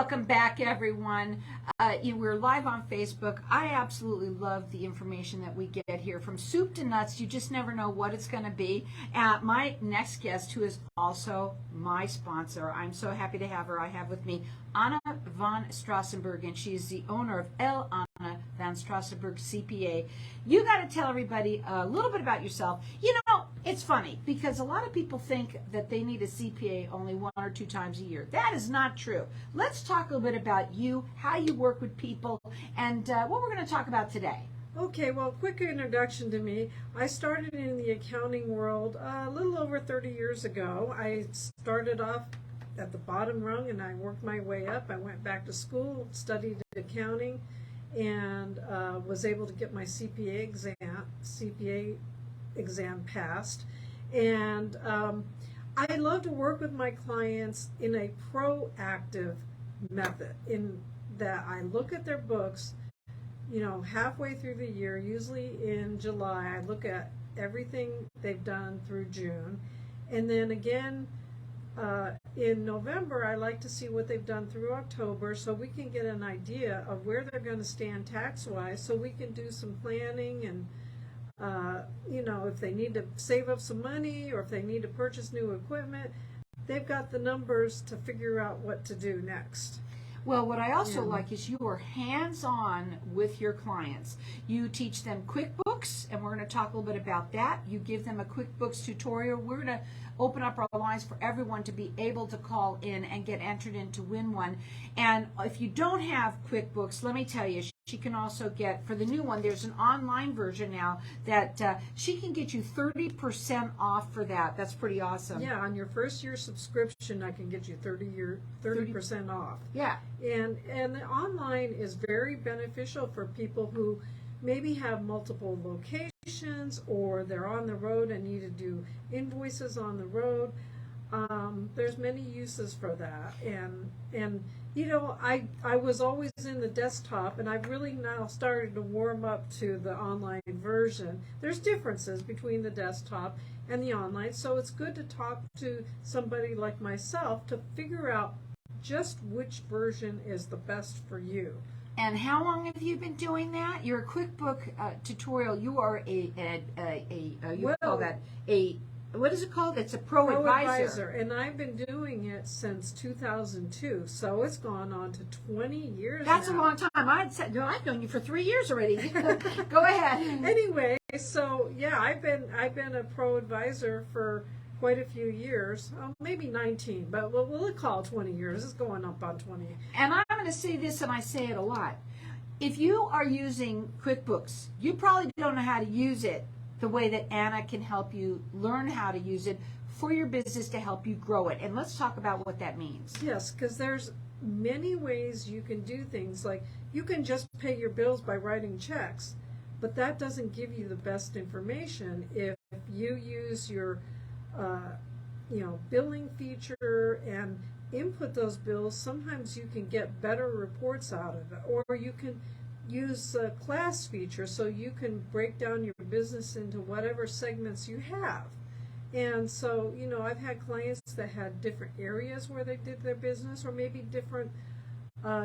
Welcome back, everyone. We're live on Facebook. I absolutely love the information that we get here, from soup to nuts. You just never know what it's going to be. My next guest, who is also my sponsor, I'm so happy to have her. I have with me Anna von Straussenberg, and she is the owner of L. Anna von Straussenberg CPA. You got to tell everybody a little bit about yourself. You know, it's funny because a lot of people think that they need a CPA only 1 or 2 times a year. That is not true. Let's talk a little bit about you, how you work with people, and what we're going to talk about today. Okay, well, quick introduction to me. I started in the accounting world a little over 30 years ago. I started off at the bottom rung and I worked my way up. I went back to school, studied accounting, and was able to get my CPA exam passed. And I love to work with my clients in a proactive method, in that I look at their books, you know, halfway through the year, usually in July. I look at everything they've done through June, and then again in November I like to see what they've done through October, so we can get an idea of where they're going to stand tax-wise, so we can do some planning and you know, if they need to save up some money or if they need to purchase new equipment, they've got the numbers to figure out what to do next. Well, what I also like is you are hands-on with your clients. You teach them QuickBooks, and we're going to talk a little bit about that. You give them a QuickBooks tutorial. We're going to open up our lines for everyone to be able to call in and get entered in to win one. And if you don't have QuickBooks, let me tell you, she can also get, for the new one, there's an online version now that she can get you 30% off for that. That's pretty awesome. Yeah, on your first year subscription, I can get you 30% off. Yeah. And the online is very beneficial for people who maybe have multiple locations, or they're on the road and need to do invoices on the road. There's many uses for that, and you know, I was always in the desktop, and I've really now started to warm up to the online version. There's differences between the desktop and the online, so it's good to talk to somebody like myself to figure out just which version is the best for you. And how long have you been doing that? You're a QuickBook tutorial. You are what is it called? It's a pro advisor. And I've been doing it since 2002, so it's gone on to 20 years. That's now. a long time. I've known you for 3 years already. Go ahead. Anyway, so yeah, I've been a pro advisor for quite a few years, maybe 19, but we'll call 20 years. It's going up on 20. And I'm going to say this, and I say it a lot. If you are using QuickBooks, you probably don't know how to use it the way that Anna can help you learn how to use it for your business to help you grow it. And let's talk about what that means. Yes, because there's many ways you can do things. Like, you can just pay your bills by writing checks, but that doesn't give you the best information. If you use your billing feature and input those bills, sometimes you can get better reports out of it. Or you can use a class feature, so you can break down your business into whatever segments you have. And so, you know, I've had clients that had different areas where they did their business, or maybe different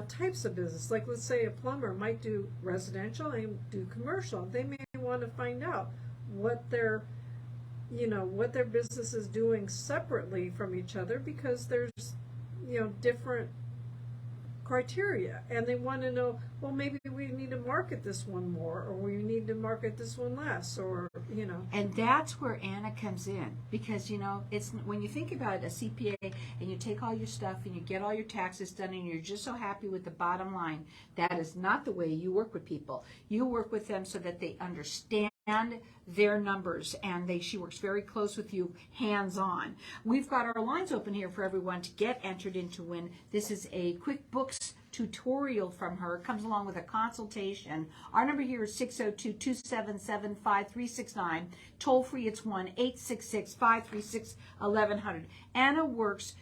types of business. Like, let's say a plumber might do residential and do commercial. They may want to find out what their business is doing separately from each other, because there's, you know, different criteria, and they want to know, well, maybe we need to market this one more, or we need to market this one less, or, you know. And that's where Anna comes in, because, you know, it's when you think about a CPA and you take all your stuff and you get all your taxes done and you're just so happy with the bottom line, that is not the way you work with people. You work with them so that they understand their numbers, and she works very close with you, hands-on. We've got our lines open here for everyone to get entered in to win. This is a QuickBooks tutorial from her. It comes along with a consultation. Our number here is 602-277-5369. Toll free, it's 1-866-536-1100. Anna works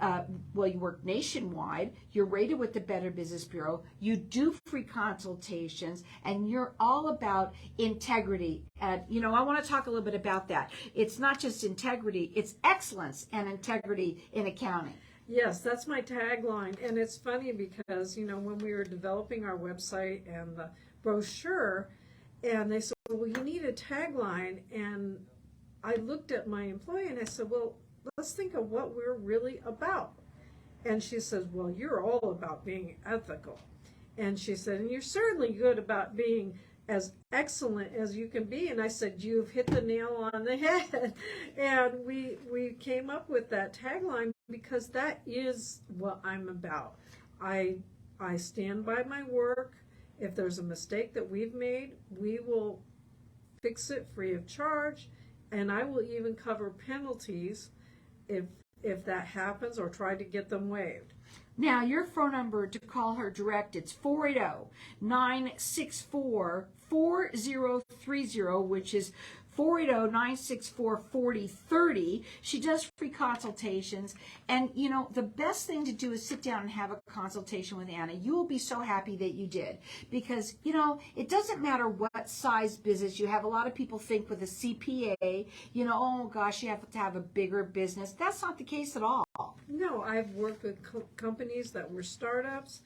you work nationwide, you're rated with the Better Business Bureau, you do free consultations, and you're all about integrity. And, you know, I want to talk a little bit about that. It's not just integrity, it's excellence and integrity in accounting. Yes, that's my tagline. And it's funny because, when we were developing our website and the brochure, and they said, well, you need a tagline. And I looked at my employee and I said, well, let's think of what we're really about. And she says, well, you're all about being ethical. And she said, and you're certainly good about being as excellent as you can be. And I said, you've hit the nail on the head. And we came up with that tagline because that is what I'm about. I stand by my work. If there's a mistake that we've made, we will fix it free of charge. And I will even cover penalties if that happens, or try to get them waived. Now, your phone number to call her direct, it's 480-964-4030, which is 480-964-4030. She does free consultations. And, the best thing to do is sit down and have a consultation with Anna. You will be so happy that you did. Because, it doesn't matter what size business you have. A lot of people think with a CPA, oh gosh, you have to have a bigger business. That's not the case at all. No, I've worked with companies that were startups,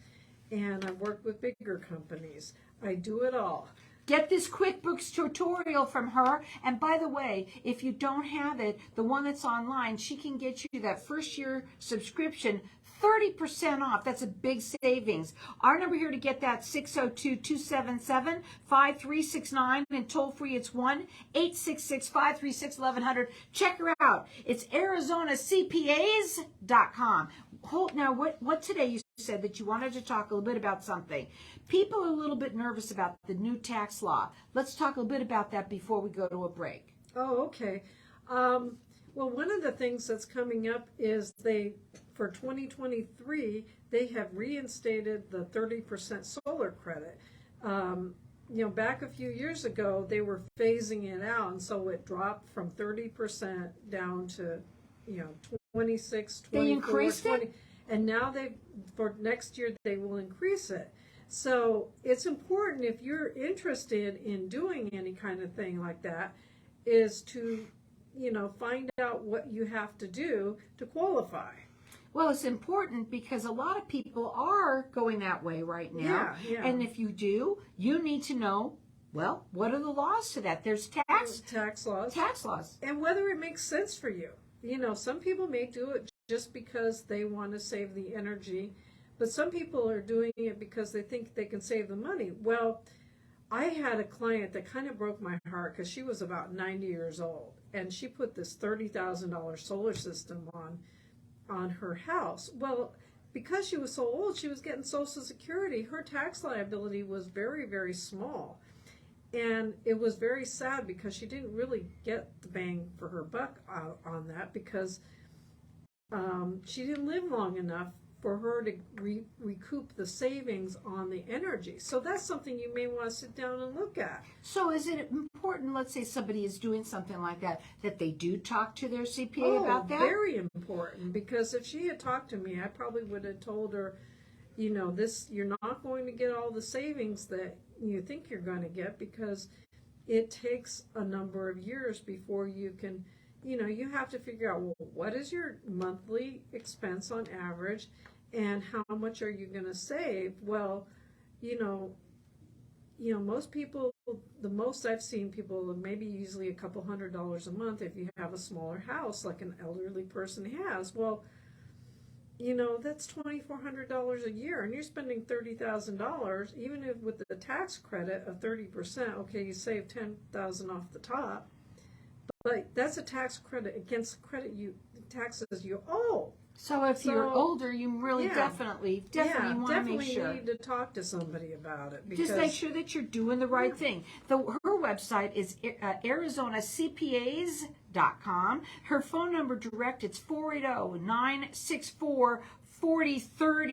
and I've worked with bigger companies. I do it all. Get this QuickBooks tutorial from her. And by the way, if you don't have it, the one that's online, she can get you that first year subscription 30% off. That's a big savings. Our number here to get that, 602-277-5369, and toll free it's 1-866-536-1100. Check her out. It's ArizonaCPAs.com. Now, what today you said that you wanted to talk a little bit about something. People are a little bit nervous about the new tax law. Let's talk a little bit about that before we go to a break. Oh, okay. Well, one of the things that's coming up is for 2023, they have reinstated the 30% solar credit. Back a few years ago, they were phasing it out, and so it dropped from 30% down to, 26, 24, they increased 20. It? And now for next year, they will increase it. So it's important, if you're interested in doing any kind of thing like that, is to, find out what you have to do to qualify. Well, it's important because a lot of people are going that way right now. Yeah. And if you do, you need to know, well, what are the laws to that? There's tax laws. Tax laws. And whether it makes sense for you. Some people may do it just because they want to save the energy, but some people are doing it because they think they can save the money. Well, I had a client that kind of broke my heart because she was about 90 years old, and she put this $30,000 solar system on her house. Well, because she was so old, she was getting Social Security. Her tax liability was very, very small. And it was very sad because she didn't really get the bang for her buck on that, because she didn't live long enough for her to recoup the savings on the energy. So that's something you may want to sit down and look at. So is it important, let's say somebody is doing something like that they do talk to their CPA about that? Very important, because if she had talked to me, I probably would have told her, you're not going to get all the savings that you think you're going to get, because it takes a number of years before you can, you have to figure out, well, what is your monthly expense on average, and how much are you going to save? Well, most people, the most I've seen people, maybe usually a couple $100 a month if you have a smaller house like an elderly person has. Well, that's $2,400 a year, and you're spending $30,000, even if with the tax credit of 30%, okay, you save $10,000 off the top, but that's a tax credit against the taxes you owe. So if you're older, you really definitely want to make sure. Need to talk to somebody about it. Just make sure that you're doing the right thing. Her website is ArizonaCPAs.com. Her phone number direct, it's 480-964-4030.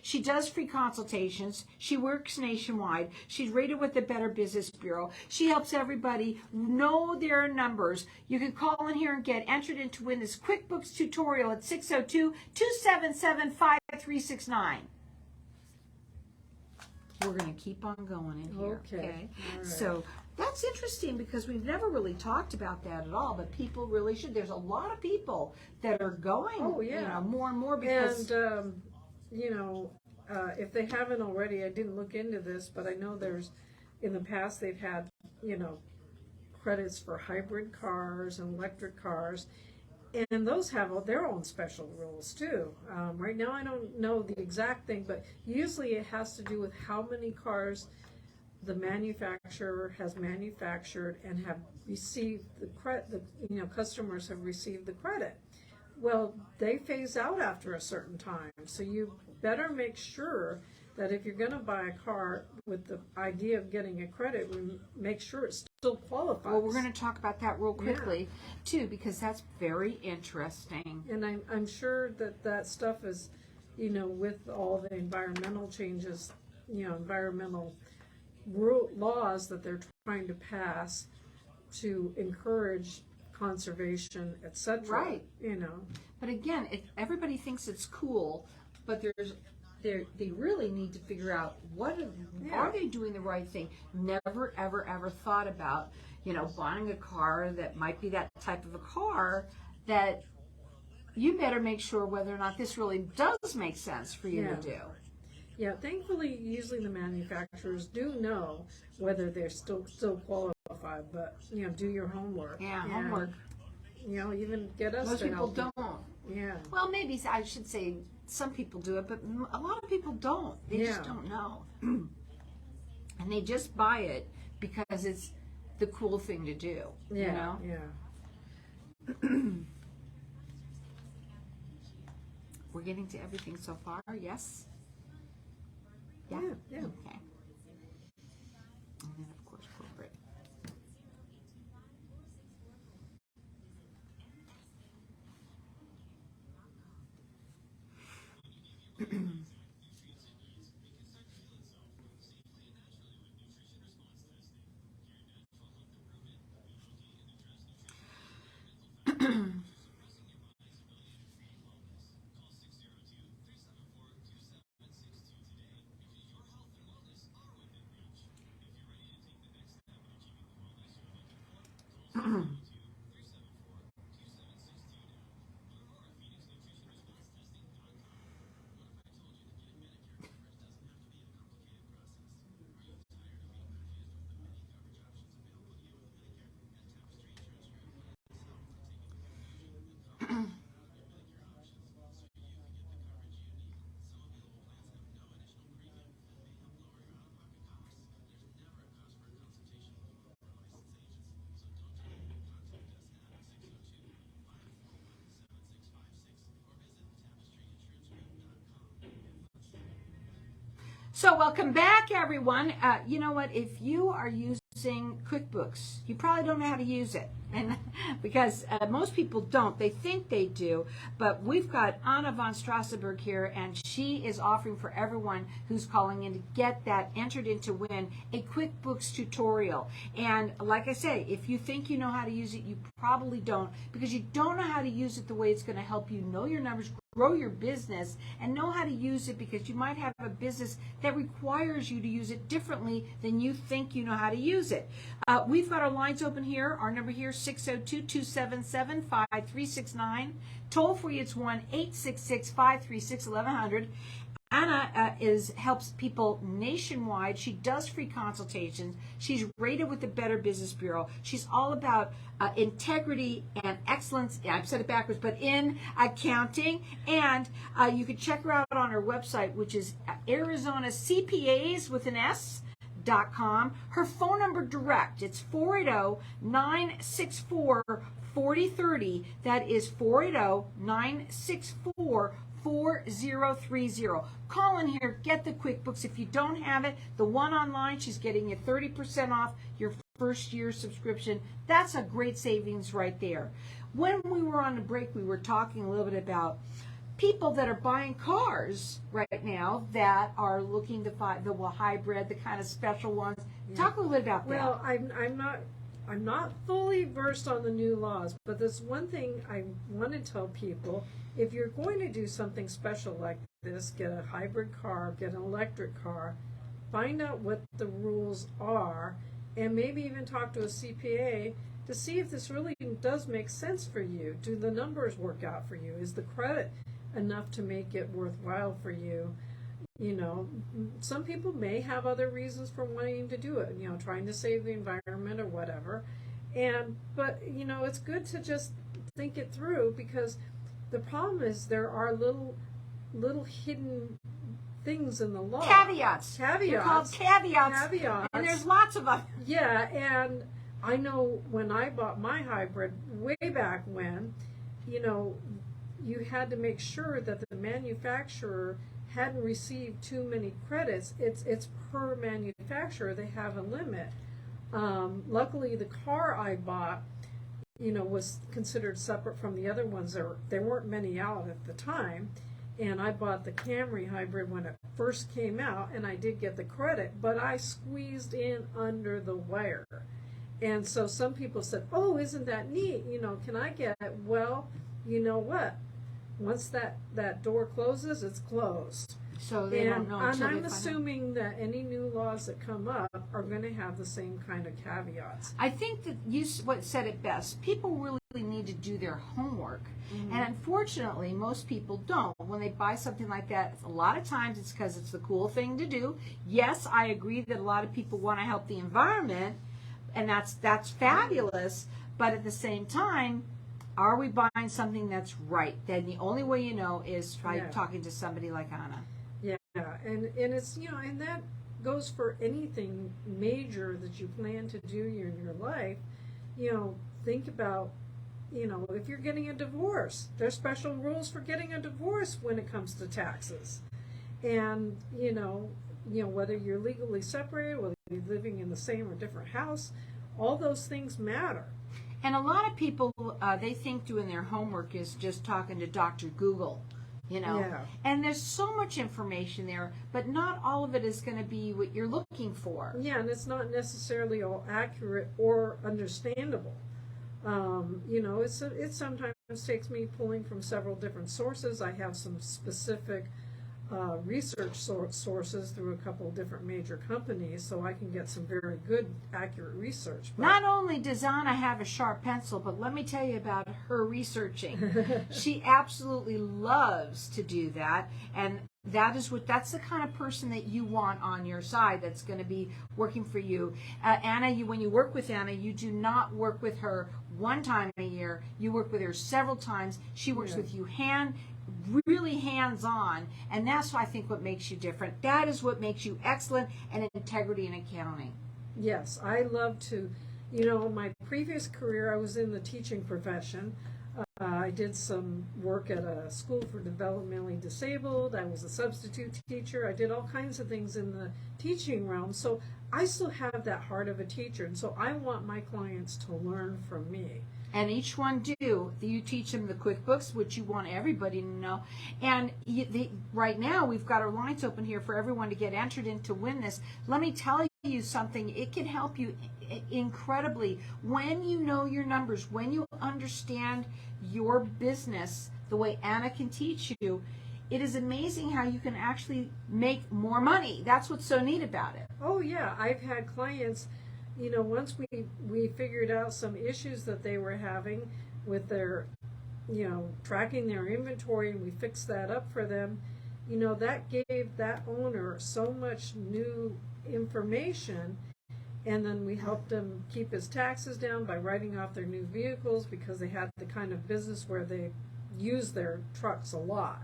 She does free consultations. She works nationwide. She's rated with the Better Business Bureau. She helps everybody know their numbers. You can call in here and get entered in to win this QuickBooks tutorial at 602-277-5369. we're going to keep on going in here. Okay. All right. So that's interesting because we've never really talked about that at all, but people really should. There's a lot of people that are going, more and more because. And, if they haven't already, I didn't look into this, but I know in the past, they've had, credits for hybrid cars and electric cars. And those have their own special rules too. Right now, I don't know the exact thing, but usually it has to do with how many cars the manufacturer has manufactured and have received the credit. Customers have received the credit. Well, they phase out after a certain time, so you better make sure that if you're going to buy a car with the idea of getting a credit, we make sure it still qualifies. Well, we're going to talk about that real quickly, too, because that's very interesting. And I'm sure that stuff is, with all the environmental changes, environmental laws that they're trying to pass to encourage conservation, etc. Right. But again, everybody thinks it's cool, but they really need to figure out are they doing the right thing? Never, ever, ever thought about, buying a car that might be that type of a car that you better make sure whether or not this really does make sense for you to do. Yeah, thankfully, usually the manufacturers do know whether they're still qualified, but, do your homework. Yeah, homework. Even get us Most to people help. don't. Yeah. Well, maybe I should say some people do it, but a lot of people don't. They just don't know. And they just buy it because it's the cool thing to do. Yeah. We're getting to everything so far, yes? Yeah. Okay. And then, of course, corporate. So welcome back, everyone. You know what? If you are using QuickBooks, you probably don't know how to use it, and because most people don't. They think they do, but we've got Anna von Straussenberg here, and she is offering for everyone who's calling in to get that entered in to win a QuickBooks tutorial. And like I say, if you think you know how to use it, you probably don't, because you don't know how to use it the way it's going to help you know your numbers, grow your business, and know how to use it, because you might have a business that requires you to use it differently than you think you know how to use it. We've got our lines open here. Our number here, 602-277-5369. Toll free, it's 1-866-536-1100. Anna helps people nationwide. She does free consultations. She's rated with the Better Business Bureau. She's all about integrity and excellence. I've said it backwards, but in accounting. And you can check her out on her website, which is Arizona CPAs with an S.com. Her phone number direct, it's 480-964-4030. That is 480-964-4030. Call in here, get the QuickBooks. If you don't have it, the one online, she's getting you 30% off your first year subscription. That's a great savings right there. When we were on the break, we were talking a little bit about people that are buying cars right now that are looking to buy the hybrid, the kind of special ones. Talk a little bit about that. Well, I'm not fully versed on the new laws, but there's one thing I want to tell people. If you're going to do something special like this, get a hybrid car, get an electric car, find out what the rules are, and maybe even talk to a CPA to see if this really does make sense for you. Do the numbers work out for you? Is the credit enough to make it worthwhile for you? You know, some people may have other reasons for wanting to do it, you know, trying to save the environment or whatever. But, you know, it's good to just think it through, because the problem is there are little hidden things in the law. Caveats. They're called caveats. And there's lots of them. Yeah, and I know when I bought my hybrid way back when, you know, you had to make sure that the manufacturer hadn't received too many credits. It's per manufacturer. They have a limit. Luckily, the car I bought, you know, was considered separate from the other ones. There weren't many out at the time. And I bought the Camry hybrid when it first came out, and I did get the credit, but I squeezed in under the wire. And so some people said, oh, isn't that neat? You know, can I get it? Well, you know what? Once that door closes, it's closed. So they don't know until And I'm they find out. assuming that any new laws that come up are going to have the same kind of caveats. I think that you said it best. People really need to do their homework. And unfortunately, most people don't. When they buy something like that, a lot of times it's because it's the cool thing to do. Yes, I agree that a lot of people want to help the environment, and that's fabulous. But at the same time, are we buying something that's right? Then the only way you know is by talking to somebody like Anna. Yeah, and it's, you know, and that goes for anything major that you plan to do in your life. You know, think about, you know, if you're getting a divorce, there's special rules for getting a divorce when it comes to taxes. And, you know, whether you're legally separated, whether you're living in the same or different house, all those things matter. And a lot of people, they think doing their homework is just talking to Dr. Google, you know. Yeah. And there's so much information there, but not all of it is going to be what you're looking for. Yeah, and it's not necessarily all accurate or understandable. You know, it sometimes takes me pulling from several different sources. I have some specific research sources through a couple of different major companies, so I can get some very good, accurate research. But Not only does Anna have a sharp pencil, but let me tell you about her researching. She absolutely loves to do that, and that's the kind of person that you want on your side that's going to be working for you. Anna, when you work with Anna, you do not work with her one time a year. You work with her several times. She works with you really hands-on, and that's what I think what makes you different. That is what makes you excellent and integrity in accounting. yes, I love to, you know, my previous career, I was in the teaching profession. I did some work at a school for developmentally disabled. I was a substitute teacher. I did all kinds of things in the teaching realm. So I still have that heart of a teacher. And so I want my clients to learn from me. And each one do. You teach them the QuickBooks, which you want everybody to know. And right now, we've got our lines open here for everyone to get entered in to win this. Let me tell you something. It can help you incredibly when you know your numbers, when you understand your business the way Anna can teach you. It is amazing how you can actually make more money. That's what's so neat about it. Oh, yeah. I've had clients, you know, once we figured out some issues that they were having with their, you know, tracking their inventory, and we fixed that up for them, you know, that gave that owner so much new information. And then we helped them keep his taxes down by writing off their new vehicles, because they had the kind of business where they use their trucks a lot.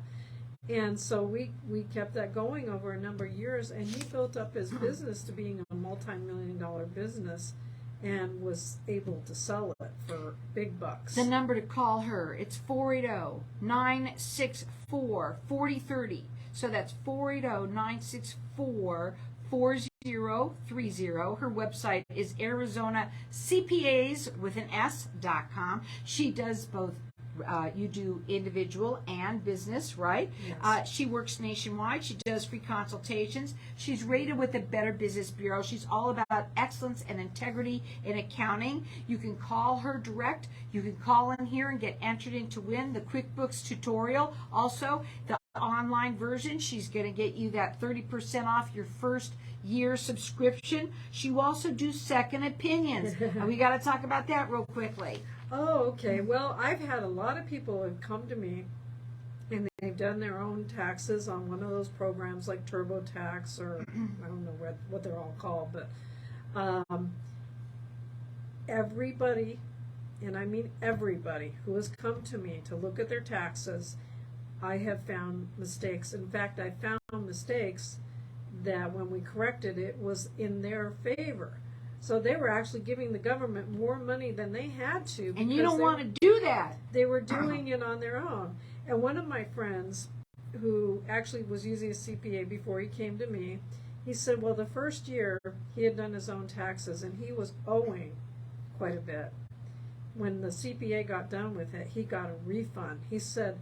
And so we kept that going over a number of years, and he built up his business to being a multi-million-dollar business and was able to sell it for big bucks. The number to call her, it's 480-964-4030. So that's 480-964-4030. Her website is ArizonaCPAs.com. She does both. You do individual and business, right? Yes. She works nationwide. She does free consultations. She's rated with the Better Business Bureau. She's all about excellence and integrity in accounting. You can call her direct. You can call in here and get entered in to win the QuickBooks tutorial. Also, the online version. She's going to get you that 30% off your first year subscription. She will also do second opinions. And we got to talk about that real quickly. Oh, okay. Well, I've had a lot of people who have come to me and they've done their own taxes on one of those programs like TurboTax, or I don't know what they're all called, but everybody, and I mean everybody, who has come to me to look at their taxes, I have found mistakes. In fact, I found mistakes that when we corrected it was in their favor. So they were actually giving the government more money than they had to. And you don't want to do that. They were doing it on their own. And one of my friends, who actually was using a CPA before he came to me, he said, well, the first year he had done his own taxes and he was owing quite a bit. When the CPA got done with it, he got a refund. He said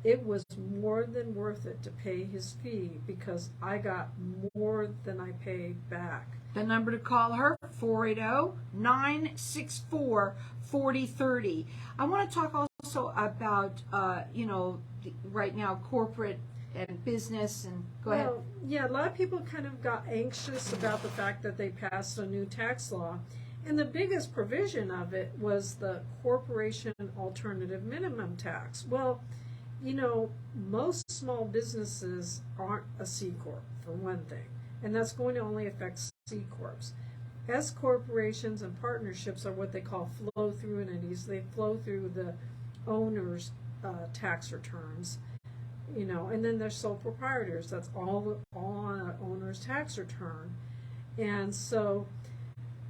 it was more than worth it to pay his fee because I got more than I paid back. The number to call her, 480-964-4030. I want to talk also about, right now, corporate and business, and go ahead. Yeah, a lot of people kind of got anxious about the fact that they passed a new tax law. And the biggest provision of it was the corporation alternative minimum tax. Well, most small businesses aren't a C Corp, for one thing. And that's going to only affect C Corps. S corporations and partnerships are what they call flow-through entities. They flow through the owner's tax returns, and then there's sole proprietors. That's all on an owner's tax return. And so,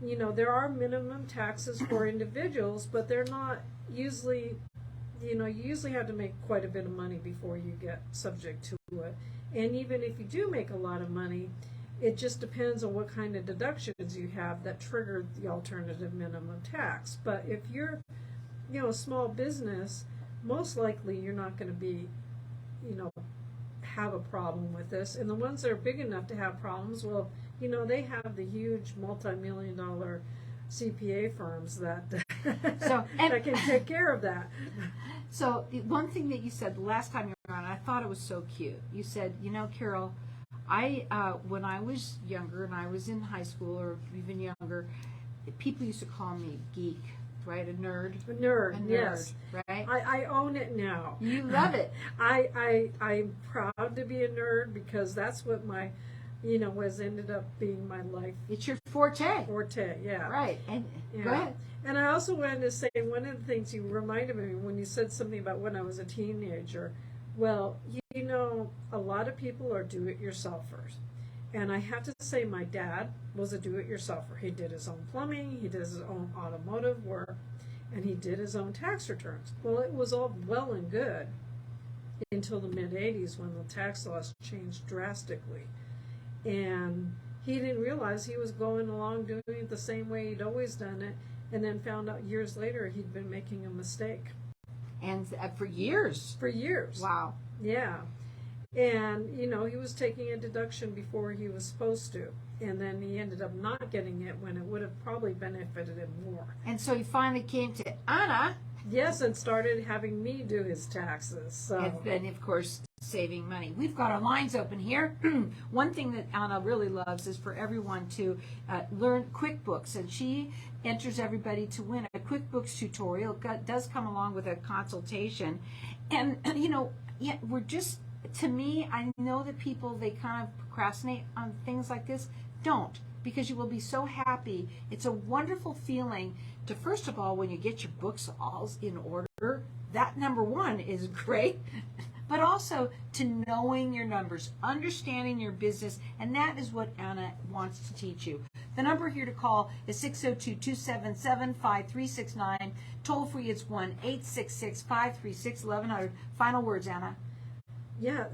there are minimum taxes for individuals, but they're not usually, you usually have to make quite a bit of money before you get subject to it. And even if you do make a lot of money, it just depends on what kind of deductions you have that trigger the alternative minimum tax. But if you're, a small business, most likely you're not going to be, have a problem with this. And the ones that are big enough to have problems, well, they have the huge multi-million-dollar CPA firms that that can take care of that. So one thing that you said last time you were on, I thought it was so cute. You said, Carol, when I was younger and I was in high school or even younger, people used to call me geek, right? A nerd. A nerd, yes. Right? I own it now. You love it. I'm proud to be a nerd because that's what my, has ended up being my life. It's your forte. Forte, yeah. Right. And yeah. Go ahead. And I also wanted to say, one of the things you reminded me when you said something about when I was a teenager. Well, a lot of people are do-it-yourselfers. And I have to say my dad was a do-it-yourselfer. He did his own plumbing, he did his own automotive work, and he did his own tax returns. Well, it was all well and good until the mid-'80s when the tax laws changed drastically. And he didn't realize he was going along doing it the same way he'd always done it, and then found out years later he'd been making a mistake. And for years. For years. Wow. Yeah. And, he was taking a deduction before he was supposed to. And then he ended up not getting it when it would have probably benefited him more. And so he finally came to Anna. Yes, and started having me do his taxes. So. And then, of course, saving money. We've got our lines open here. One thing that Anna really loves is for everyone to learn QuickBooks, and she enters everybody to win a QuickBooks tutorial. It does come along with a consultation. And, we're just, to me, I know that people, they kind of procrastinate on things like this. Don't, because you will be so happy. It's a wonderful feeling to, first of all, when you get your books all in order, that number one is great. But also to knowing your numbers, understanding your business, and that is what Anna wants to teach you. The number here to call is 602-277-5369. Toll free, it's 1-866-536-1100. Final words, Anna. Yeah,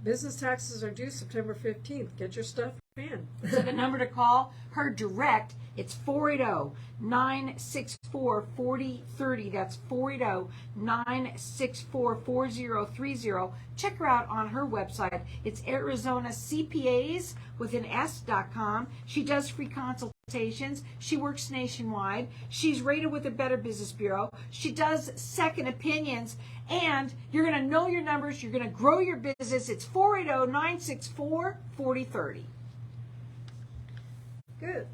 business taxes are due September 15th. Get your stuff fan. So the number to call her direct, it's 480-964-4030. That's 480-964-4030. Check her out on her website. It's Arizona CPAs with an S.com. She does free consultations. She works nationwide. She's rated with the Better Business Bureau. She does second opinions. And you're going to know your numbers. You're going to grow your business. It's 480-964-4030. Good.